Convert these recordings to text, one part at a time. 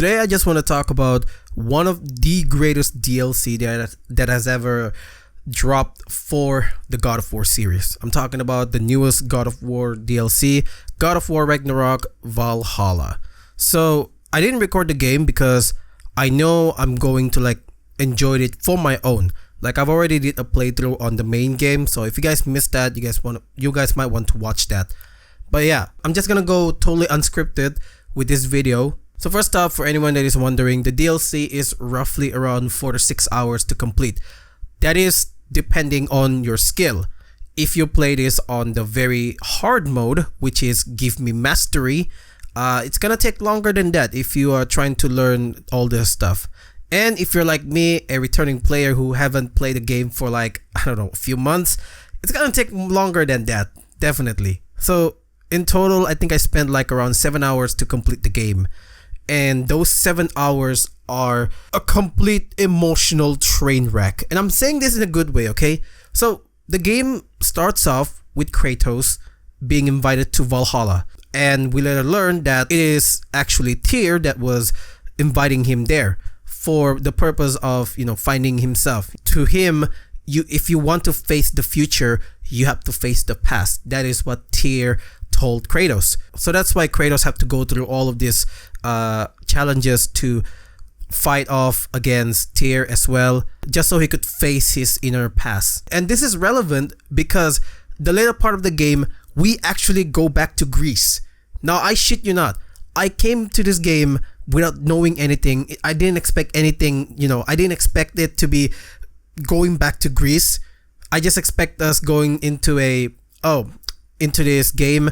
Today I just want to talk about one of the greatest DLC that has ever dropped for the God of War series. I'm talking about the newest God of War DLC, God of War Ragnarok Valhalla. So I didn't record the game because I know I'm going to enjoy it for my own. I've already did a playthrough on the main game, so if you guys missed that, you guys might want to watch that. But yeah, I'm just gonna go totally unscripted with this video. So first off, for anyone that is wondering, the DLC is roughly around 4 to 6 hours to complete. That is depending on your skill. If you play this on the very hard mode, which is give me mastery, it's gonna take longer than that if you are trying to learn all this stuff. And if you're like me, a returning player who haven't played the game for a few months, it's gonna take longer than that, definitely. So in total, I think I spent around 7 hours to complete the game. And those 7 hours are a complete emotional train wreck. And I'm saying this in a good way, okay? So the game starts off with Kratos being invited to Valhalla. And we later learn that it is actually Tyr that was inviting him there for the purpose of, finding himself. To him, if you want to face the future, you have to face the past. That is what Tyr told Kratos. So that's why Kratos have to go through all of these challenges to fight off against Tyr as well, just so he could face his inner past. And this is relevant because the later part of the game, we actually go back to Greece. Now, I shit you not, I came to this game without knowing anything. I didn't expect anything, I didn't expect it to be going back to Greece. I just expect us going into this game,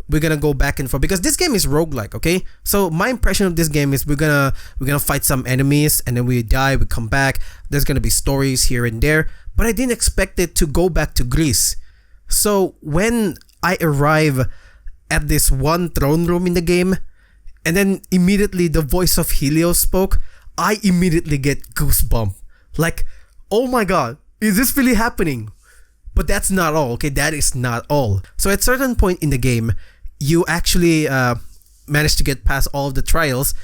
we're gonna go back and forth, because this game is roguelike, okay? So my impression of this game is we're gonna fight some enemies and then we die, we come back, there's gonna be stories here and there, but I didn't expect it to go back to Greece. So when I arrive at this one throne room in the game, and then immediately the voice of Helios spoke, I immediately get goosebumps. Oh my god, is this really happening? But that's not all, okay? That is not all. So at a certain point in the game, you actually managed to get past all of the trials.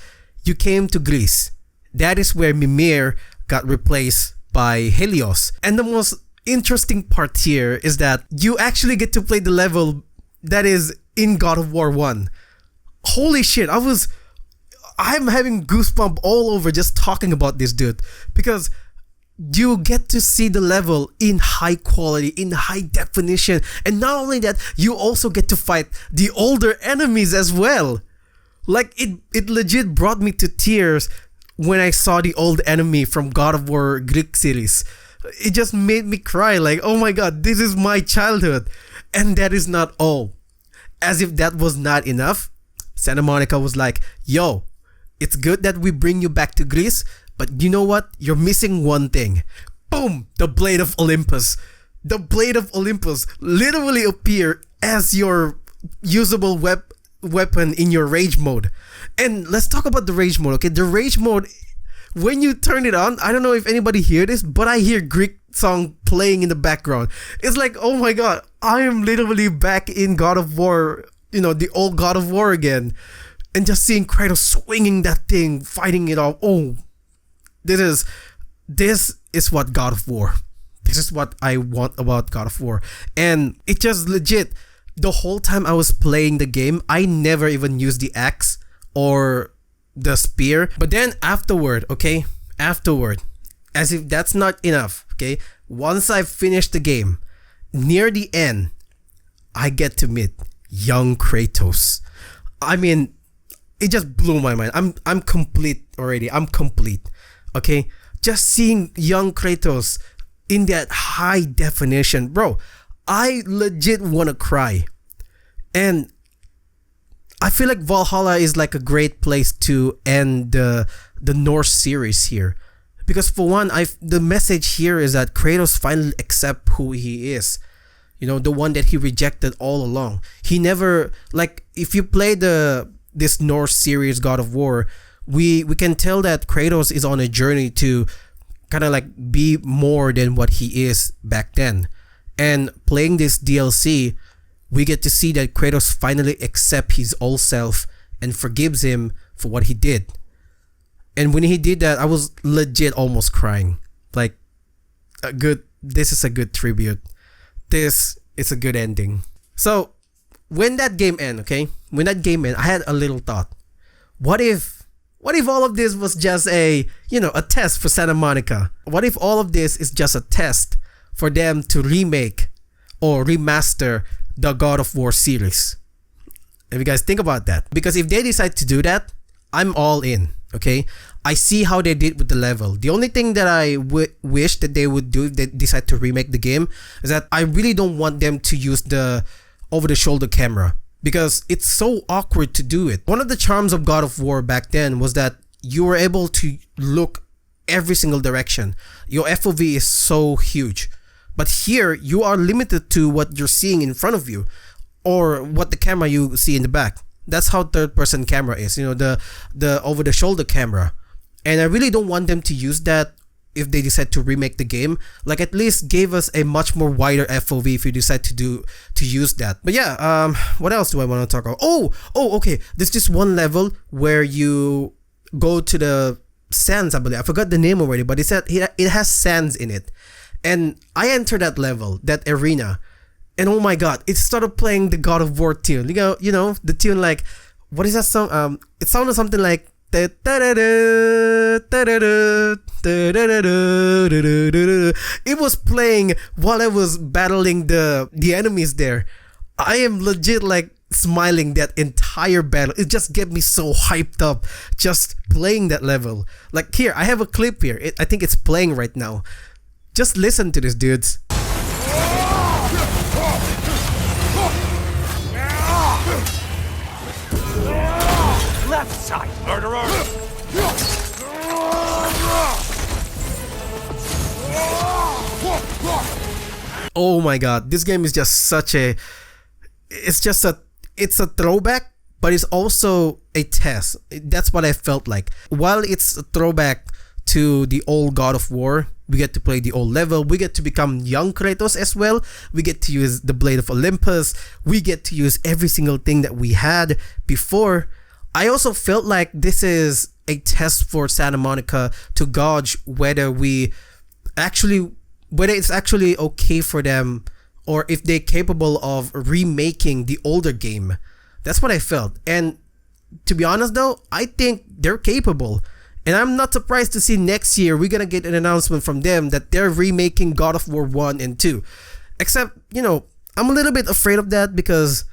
You came to Greece. That is where Mimir got replaced by Helios. And the most interesting part here is that you actually get to play the level that is in God of War 1. Holy shit, I'm having goosebumps all over just talking about this, dude. Because you get to see the level in high quality, in high definition, and not only that, you also get to fight the older enemies as well. It legit brought me to tears when I saw the old enemy from God of War Greek series. It just made me cry, oh my god, this is my childhood. And that is not all. As if that was not enough, Santa Monica was like, yo, it's good that we bring you back to Greece, but you know what? You're missing one thing. Boom! The Blade of Olympus. The Blade of Olympus literally appear as your usable weapon in your rage mode. And let's talk about the rage mode, okay? The rage mode, when you turn it on, I don't know if anybody hear this, but I hear Greek song playing in the background. It's oh my god, I am literally back in God of War, the old God of War again. And just seeing Kratos swinging that thing, fighting it off. Oh, this is what God of War. This is what I want about God of War. And it just legit, the whole time I was playing the game, I never even used the axe or the spear. But then afterward, as if that's not enough, okay, once I finished the game, near the end, I get to meet young Kratos. I mean, it just blew my mind. I'm complete already. I'm complete. Okay, just seeing young Kratos in that high definition, bro, I legit wanna cry. And I feel like Valhalla is a great place to end the Norse series here, because for one, the message here is that Kratos finally accepts who he is. The one that he rejected all along. He never, if you play this Norse series God of War, we can tell that Kratos is on a journey to kind of be more than what he is back then. And playing this DLC, we get to see that Kratos finally accepts his old self and forgives him for what he did. And when he did that, I was legit almost crying. Like, this is a good tribute. This is a good ending. So, when that game ended, I had a little thought. What if all of this was just a test for Santa Monica? What if all of this is just a test for them to remake or remaster the God of War series? If you guys think about that. Because if they decide to do that, I'm all in, okay? I see how they did with the level. The only thing that I wish that they would do if they decide to remake the game is that I really don't want them to use the over-the-shoulder camera, because it's so awkward to do it. One of the charms of God of War back then was that you were able to look every single direction. Your FOV is so huge. But here, you are limited to what you're seeing in front of you or what the camera you see in the back. That's how third-person camera is, the over-the-shoulder camera. And I really don't want them to use that if they decide to remake the game. Like, at least give us a much more wider FOV if you decide to use that. But yeah, what else do I want to talk about? Oh, okay. There's just one level where you go to the sands, I believe. I forgot the name already, but it said it has sands in it. And I entered that level, that arena, and oh my god, it started playing the God of War tune. You know the tune, like, what is that song? It sounded something like it was playing while I was battling the enemies there. I am legit like smiling that entire battle. It just get me so hyped up just playing that level. Like, here, I have a clip here. I think it's playing right now. Just listen to this, dudes. Left side, murderer! Oh my god, this game is just such a... It's a throwback, but it's also a test. That's what I felt like. While it's a throwback to the old God of War, we get to play the old level, we get to become young Kratos as well, we get to use the Blade of Olympus, we get to use every single thing that we had before. I also felt like this is a test for Santa Monica to gauge whether it's actually okay for them, or if they're capable of remaking the older game. That's what I felt. And to be honest though, I think they're capable. And I'm not surprised to see next year we're gonna get an announcement from them that they're remaking God of War 1 and 2. Except, I'm a little bit afraid of that, because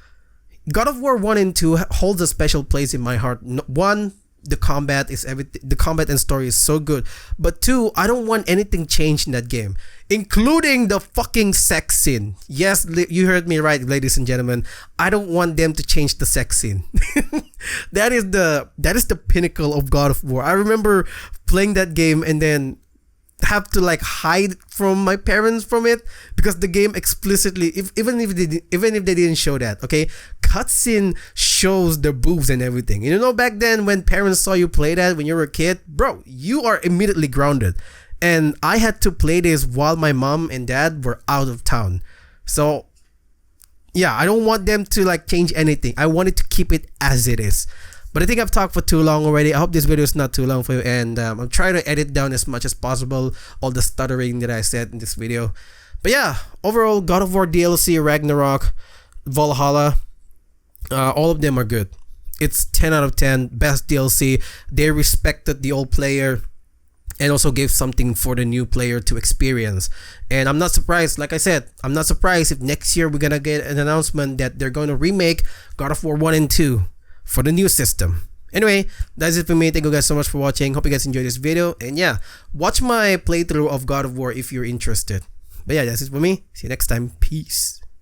God of War 1 and 2 holds a special place in my heart. One, the combat is everything. The combat and story is so good. But two, I don't want anything changed in that game, including the fucking sex scene. Yes, you heard me right, ladies and gentlemen. I don't want them to change the sex scene. That is the pinnacle of God of War. I remember playing that game and then have to like hide from my parents from it, because the game explicitly, even if they didn't show that, okay, cutscene shows the boobs and everything. Back then when parents saw you play that when you were a kid, bro, you are immediately grounded. And I had to play this while my mom and dad were out of town. So yeah, I don't want them to like change anything. I wanted to keep it as it is. But I think I've talked for too long already. I hope this video is not too long for you, and I'm trying to edit down as much as possible all the stuttering that I said in this video. But yeah, overall, God of War DLC, Ragnarok, Valhalla, all of them are good. It's 10 out of 10, best DLC. They respected the old player and also gave something for the new player to experience. And I'm not surprised, like I said, I'm not surprised if next year we're gonna get an announcement that they're going to remake God of War 1 and 2 for the new system. Anyway, that's it for me. Thank you guys so much for watching. Hope you guys enjoyed this video. And yeah, watch my playthrough of God of War if you're interested. But yeah, that's it for me. See you next time. Peace.